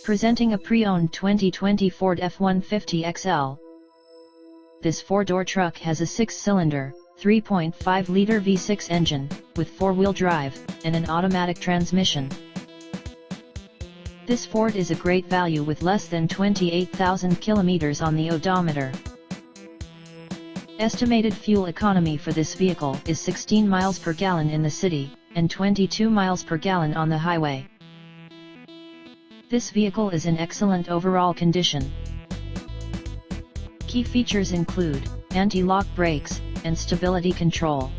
Presenting a pre-owned 2020 Ford F-150 XL. This four-door truck has a 6-cylinder, 3.5-liter V6 engine, with four-wheel drive, and an automatic transmission. This Ford is a great value with less than 28,000 kilometers on the odometer. Estimated fuel economy for this vehicle is 16 miles per gallon in the city, and 22 miles per gallon on the highway. This vehicle is in excellent overall condition. Key features include anti-lock brakes and stability control.